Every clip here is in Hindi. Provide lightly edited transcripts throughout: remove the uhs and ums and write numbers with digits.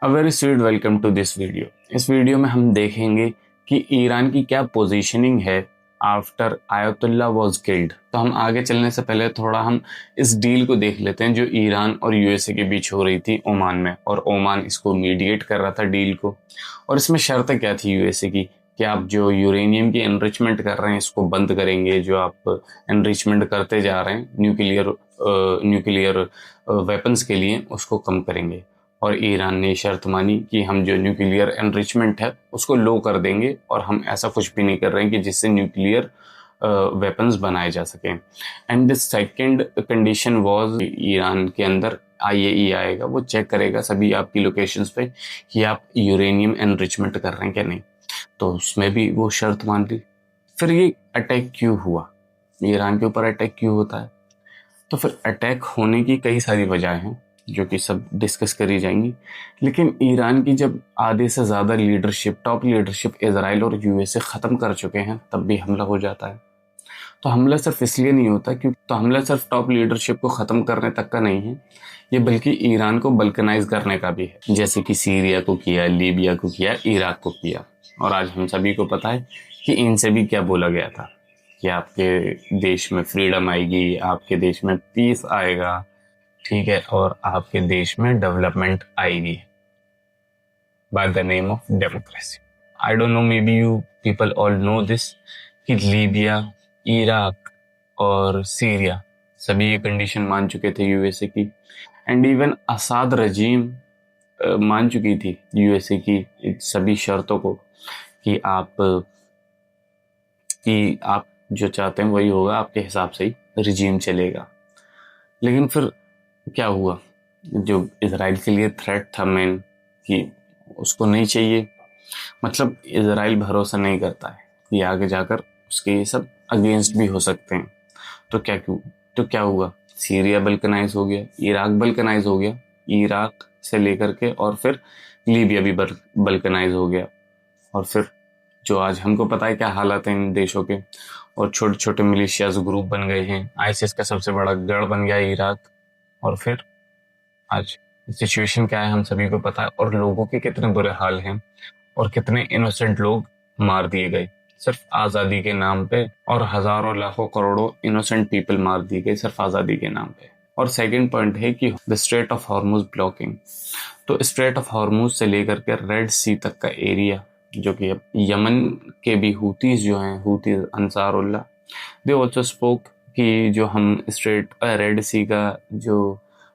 A very sweet welcome to this video. इस वीडियो में हम देखेंगे कि ईरान की क्या पोजीशनिंग है आफ्टर आयतुल्ला वाज किल्ड। तो हम आगे चलने से पहले थोड़ा हम इस डील को देख लेते हैं जो ईरान और यूएसए के बीच हो रही थी ओमान में, और ओमान इसको मीडिएट कर रहा था डील को। और इसमें शर्तें क्या थी यूएसए की कि आप जो यूरेनियम की एनरिचमेंट कर रहे हैं इसको बंद करेंगे, जो आप एनरिचमेंट करते जा रहे हैं न्यूक्लियर वेपन्स के लिए उसको कम करेंगे। और ईरान ने शर्त मानी कि हम जो न्यूक्लियर एनरिचमेंट है उसको लो कर देंगे, और हम ऐसा कुछ भी नहीं कर रहे हैं कि जिससे न्यूक्लियर वेपन्स बनाए जा सकें। And the second condition was Iran के अंदर आईएई आएगा, वो चेक करेगा सभी आपकी लोकेशंस पे कि आप यूरेनियम एनरिचमेंट कर रहे हैं क्या नहीं। तो उसमें भी वो शर्त मान ली। फिर ये अटैक क्यों हुआ, ईरान के ऊपर अटैक क्यों होता है? तो फिर अटैक होने की कई सारी वजहें हैं जो कि सब डिस्कस करी जाएंगी। लेकिन ईरान की जब आधे से ज़्यादा लीडरशिप, टॉप लीडरशिप इजराइल और यूएसए ख़त्म कर चुके हैं, तब भी हमला हो जाता है। तो हमला सिर्फ इसलिए नहीं होता क्योंकि हमला सिर्फ टॉप लीडरशिप को ख़त्म करने तक का नहीं है, ये बल्कि ईरान को बल्कनाइज करने का भी है, जैसे कि सीरिया को किया, लीबिया को किया, इराक को किया। और आज हम सभी को पता है कि इनसे भी क्या बोला गया था कि आपके देश में फ्रीडम आएगी, आपके देश में पीस आएगा, ठीक है, और आपके देश में डेवलपमेंट आएगी by the name of democracy. I don't know, may be you people all know this कि लीबिया, इराक और सीरिया सभी ये कंडीशन मान चुके थे यूएसए की। एंड इवन असाद रजीम मान चुकी थी यूएसए की सभी शर्तों को कि आप जो चाहते हैं वही होगा, आपके हिसाब से ही रिजीम चलेगा। लेकिन फिर क्या हुआ, जो इसराइल के लिए थ्रेट था मेन कि उसको नहीं चाहिए, मतलब इसराइल भरोसा नहीं करता है कि आगे जाकर उसके ये सब अगेंस्ट भी हो सकते हैं। तो क्या हुआ, सीरिया बल्कनाइज हो गया, इराक बल्कनाइज हो गया, इराक से लेकर के और फिर लीबिया भी बल्कनाइज हो गया। और फिर जो आज हमको पता है क्या हालात हैं इन देशों के, और छोटे छोटे मिलिशियाज ग्रुप बन गए हैं, आईसिस का सबसे बड़ा गढ़ बन गया इराक। और फिर आज सिचुएशन क्या है हम सभी को पता है, और लोगों के कितने बुरे हाल हैं, और कितने इनोसेंट लोग मार दिए गए सिर्फ आज़ादी के नाम पे, और हजारों लाखों करोड़ों इनोसेंट पीपल मार दिए गए सिर्फ आज़ादी के नाम पे। और सेकंड पॉइंट है कि the straight of Hormuz blocking. तो स्ट्रेट ऑफ हॉर्मुज से लेकर के रेड सी तक का एरिया, जो कि अब यमन के भी हूतीज जो हैं, Houthis Ansarullah, they also spoke कि जो हम स्ट्रेट रेड सी का जो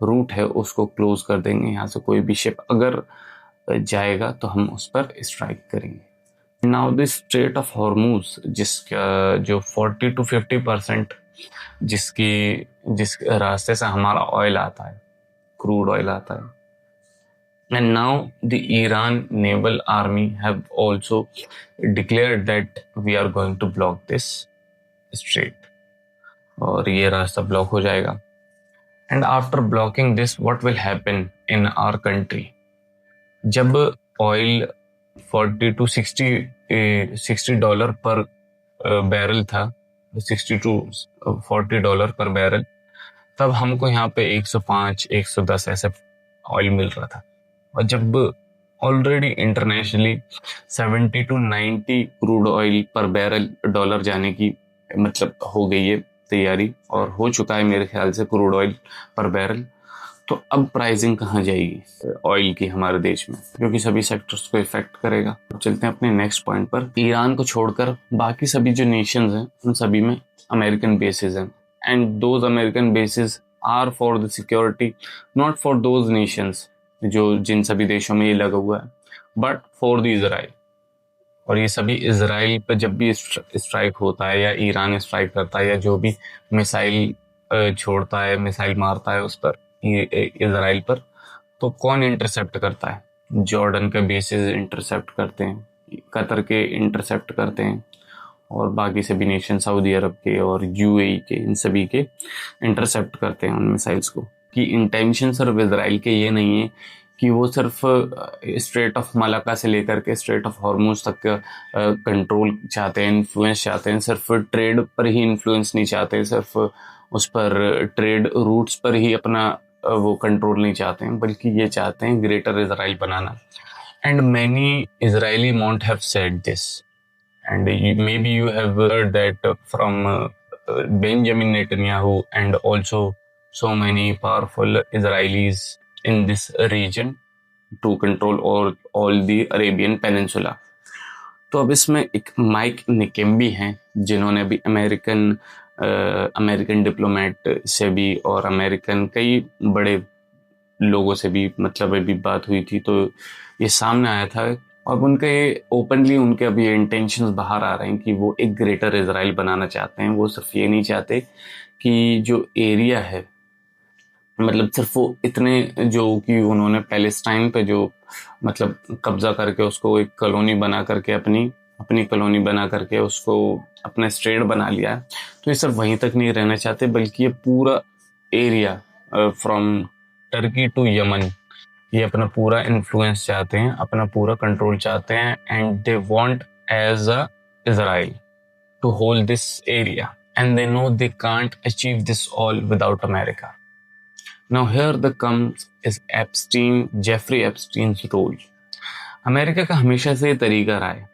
रूट है उसको क्लोज कर देंगे, यहाँ से कोई भी शिप अगर जाएगा तो हम उस पर स्ट्राइक करेंगे। Now this straight of Hormuz, जिसका जो 40 to 50% जिस रास्ते से हमारा ऑयल आता है, क्रूड ऑयल आता है। And now the Iran naval army have also declared that we are going to block this strait, और ये रास्ता ब्लॉक हो जाएगा। And after blocking this, what will happen in our country? जब ऑयल 40 to 60 डॉलर पर बैरल था, 60 to 40 डॉलर पर बैरल, तब हमको यहाँ पे 105 110 ऐसे ऑयल मिल रहा था। और जब already internationally 70 to 90 crude oil पर बैरल डॉलर जाने की मतलब हो गई है तैयारी, और हो चुका है मेरे ख्याल से क्रूड ऑयल पर बैरल, तो अब प्राइसिंग कहाँ जाएगी ऑयल की हमारे देश में, क्योंकि सभी सेक्टर्स को इफेक्ट करेगा। अब चलते हैं अपने नेक्स्ट पॉइंट पर। ईरान को छोड़कर बाकी सभी जो नेशंस हैं उन सभी में अमेरिकन बेसेस हैं, and those American bases are for the security, not for those nations जो जिन सभी देशों में ये लगा हुआ है, बट फॉर द इजराइल। और ये सभी इजराइल पर जब भी स्ट्राइक होता है या ईरान स्ट्राइक करता है या जो भी मिसाइल छोड़ता है, मिसाइल मारता है उस पर, इजराइल पर, तो कौन इंटरसेप्ट करता है? जॉर्डन के बेसिस इंटरसेप्ट करते हैं, कतर के इंटरसेप्ट करते हैं, और बाकी सभी नेशन, सऊदी अरब के और यूएई के, इन सभी के इंटरसेप्ट करते हैं उन मिसाइल्स को। कि इंटेंशन सिर्फ इजराइल के ये नहीं है कि वो सिर्फ स्ट्रेट ऑफ मलाका से लेकर के स्ट्रेट ऑफ हॉर्मुज तक कंट्रोल चाहते हैं, इन्फ्लुएंस चाहते हैं, सिर्फ ट्रेड पर ही इन्फ्लुएंस नहीं चाहते, सिर्फ उस पर ट्रेड रूट्स पर ही अपना वो कंट्रोल नहीं चाहते हैं, बल्कि ये चाहते हैं greater Israel banana. And many Israeli won't have said this, and maybe you have heard that from Benjamin Netanyahu and also so many powerful Israelis in this region to control all the Arabian Peninsula. तो अब इसमें एक माइक निकेम्बी हैं, जिन्होंने भी अमेरिकन डिप्लोमेट से भी और अमेरिकन कई बड़े लोगों से भी मतलब अभी बात हुई थी, तो ये सामने आया था। और उनके ओपनली उनके अभी इंटेंशंस बाहर आ रहे हैं कि वो एक ग्रेटर इजराइल बनाना चाहते हैं। वो सिर्फ ये नहीं चाहते कि जो एरिया है, मतलब सिर्फ वो इतने जो कि उन्होंने पैलेस्टाइन पे जो मतलब कब्जा करके उसको एक कॉलोनी बना करके अपनी कॉलोनी बना करके उसको अपना स्टेट बना लिया है, तो ये सिर्फ वहीं तक नहीं रहना चाहते, बल्कि ये पूरा area from Turkey to Yemen, ये अपना पूरा इन्फ्लुएंस चाहते हैं, अपना पूरा कंट्रोल चाहते हैं। And they want as a Israel to hold this area, and they know they can't achieve this all without America. Now here the comes is Jeffrey Epstein's role. America का हमेशा से ये तरीका रहा है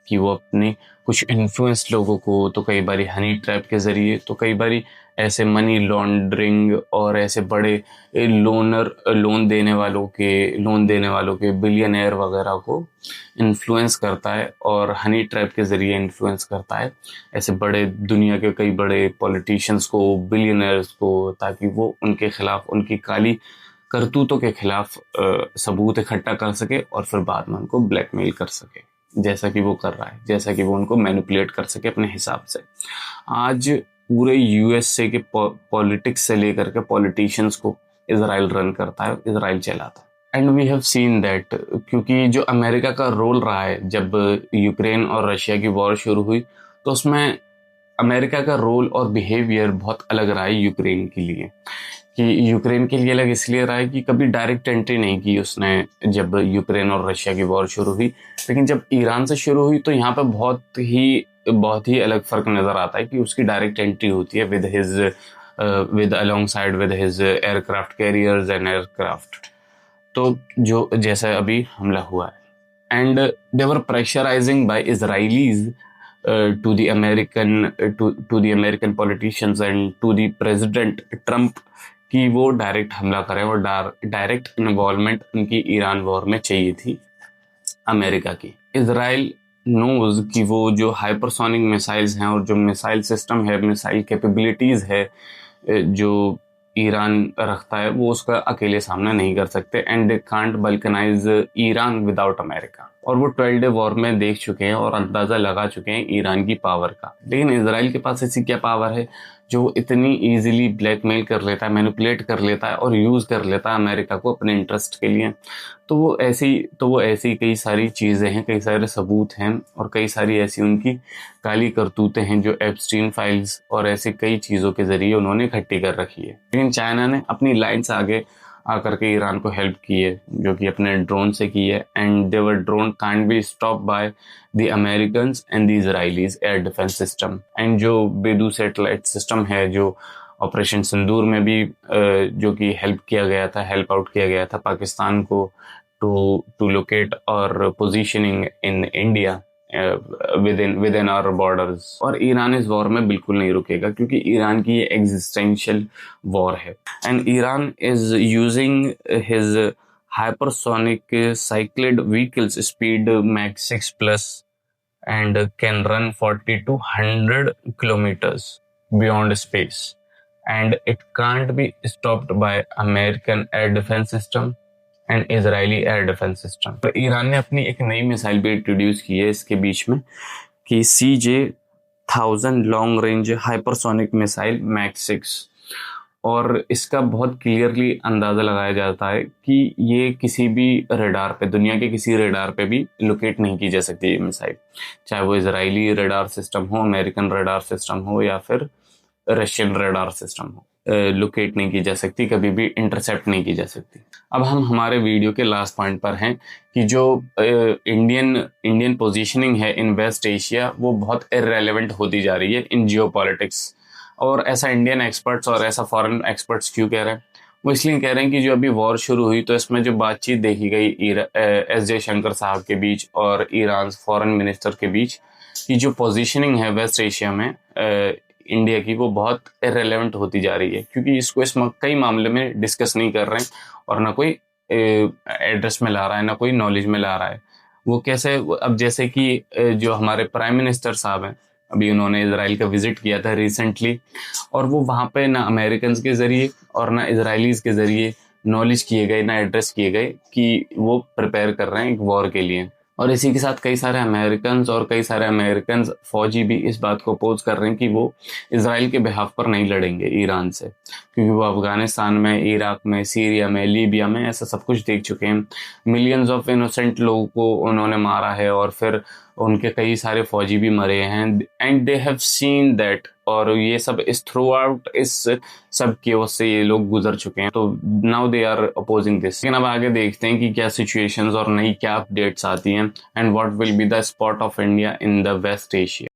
कि वो अपने कुछ इन्फ्लुएंस लोगों को तो कई बारी हनी ट्रैप के जरिए, तो कई बारी ऐसे मनी लॉन्ड्रिंग और ऐसे बड़े लोन देने वालों के बिलियनर वगैरह को इन्फ्लुएंस करता है और हनी ट्रैप के जरिए इन्फ्लुएंस करता है ऐसे बड़े दुनिया के कई बड़े पॉलिटिशियंस को, बिलियनर्स को, ताकि वो उनके खिलाफ, उनकी काली करतूतों के खिलाफ सबूत इकट्ठा कर सके और फिर बाद में उनको ब्लैकमेल कर सके, जैसा कि वो कर रहा है, जैसा कि वो उनको मैनिपुलेट कर सके अपने हिसाब से। आज पूरे यूएसए के पॉलिटिक्स से लेकर के पॉलिटिशियंस को इजराइल रन करता है, इजराइल चलाता है। And we have seen that, क्योंकि जो अमेरिका का रोल रहा है जब यूक्रेन और रशिया की वॉर शुरू हुई, तो उसमें अमेरिका का रोल और बिहेवियर बहुत अलग रहा है यूक्रेन के लिए। कि यूक्रेन के लिए अलग इसलिए रहा है कि कभी डायरेक्ट एंट्री नहीं की उसने जब यूक्रेन और रशिया की वॉर शुरू हुई, लेकिन जब ईरान से शुरू हुई तो यहाँ पे बहुत ही अलग फर्क नजर आता है कि उसकी डायरेक्ट एंट्री होती है with alongside with his aircraft carriers and aircraft. तो जो जैसा अभी हमला हुआ है, and they were pressurising by Israelis to the American politicians and to the President Trump कि वो डायरेक्ट हमला करें और डायरेक्ट इन्वॉल्वमेंट उनकी ईरान वॉर में चाहिए थी अमेरिका की। इजराइल नोज कि वो जो हाइपरसोनिक मिसाइल्स हैं और जो मिसाइल सिस्टम है, मिसाइल कैपेबिलिटीज है जो ईरान रखता है, वो उसका अकेले सामना नहीं कर सकते। And they can't balkanize Iran without America. और वो 12 डे वॉर में देख चुके हैं और अंदाजा लगा चुके हैं ईरान की पावर का। लेकिन इजराइल के पास ऐसी क्या पावर है जो इतनी इजीली ब्लैकमेल कर लेता है, मैनिपुलेट कर लेता है और यूज कर लेता है अमेरिका को अपने इंटरेस्ट के लिए। तो वो ऐसी कई सारी चीजें हैं, कई सारे सबूत हैं और कई सारी ऐसी उनकी काली करतूतें हैं जो एप्स्टीन फाइल्स और ऐसे कई चीजों के जरिए उन्होंने इकट्ठी कर रखी है। लेकिन चाइना ने अपनी लाइन से आगे आकर के ईरान को हेल्प की है, जो कि अपने ड्रोन से की है। And their drone can't be stop by the Americans and the Israelis air defence system. And जो बेदू सैटेलाइट सिस्टम है, जो ऑपरेशन सिंदूर में भी जो कि हेल्प आउट किया गया था पाकिस्तान को टू लोकेट और positioning in India within our borders. और ईरान इस वॉर में बिल्कुल नहीं रुकेगा, क्योंकि ईरान की ये एग्जिस्टेंशियल वॉर है। And Iran is using his hypersonic cycled vehicles speed Mach 6+ and can run 40 to 100 kilometers beyond space, and it can't be stopped by American air defense system and Israeli air defense system। तो ईरान ने अपनी एक नई मिसाइल भी इंट्रोड्यूस की है इसके बीच में कि CJ-1000 long range hypersonic missile Mach 6। और इसका बहुत क्लियरली अंदाजा लगाया जाता है कि ये किसी भी रडार पे, दुनिया के किसी रडार पे भी लोकेट नहीं की जा सकती ये मिसाइल, चाहे वो इजरायली रडार सिस्टम हो, अमेरिकन रडार सिस्टम हो या फिर रशियन रडार सिस्टम हो, लोकेट नहीं की जा सकती, कभी भी इंटरसेप्ट नहीं की जा सकती। अब हम हमारे वीडियो के लास्ट पॉइंट पर हैं कि जो इंडियन पोजीशनिंग है इन वेस्ट एशिया, वो बहुत इररेलेवेंट होती जा रही है इन जियोपॉलिटिक्स। और ऐसा इंडियन एक्सपर्ट्स और ऐसा फॉरेन एक्सपर्ट्स क्यों कह रहे हैं? वो इसलिए कह रहे हैं कि जो अभी वॉर शुरू हुई तो इसमें जो बातचीत देखी गई एस जयशंकर साहब के बीच और ईरान फॉरेन मिनिस्टर के बीच की जो पोजीशनिंग है वेस्ट एशिया में इंडिया की, वो बहुत इरेलेवेंट होती जा रही है, क्योंकि इसको इस कई मामले में डिस्कस नहीं कर रहे हैं और ना कोई एड्रेस में ला रहा है, ना कोई नॉलेज में ला रहा है। वो कैसे, अब जैसे कि जो हमारे प्राइम मिनिस्टर साहब हैं, अभी उन्होंने इजराइल का विजिट किया था रिसेंटली, और वो वहाँ पे ना अमेरिकन के ज़रिए और ना इसराइलीज के ज़रिए नॉलेज किए गए, ना एड्रेस किए गए कि वो प्रिपेयर कर रहे हैं एक वॉर के लिए। और इसी के साथ कई सारे अमेरिकन फौजी भी इस बात को अपोज कर रहे हैं कि वो इसराइल के बिहाफ पर नहीं लड़ेंगे ईरान से, क्योंकि वो अफगानिस्तान में, इराक में, सीरिया में, लीबिया में ऐसा सब कुछ देख चुके हैं। मिलियंस ऑफ इनोसेंट लोगों को उन्होंने मारा है और फिर उनके कई सारे फौजी भी मरे हैं, and they have seen that, और ये सब इस थ्रू आउट इस सब की ओर से ये लोग गुजर चुके हैं, तो now they are opposing this. लेकिन अब आगे देखते हैं कि क्या सिचुएशंस और नई क्या अपडेट्स आती हैं, and what will be the spot of India in the West Asia.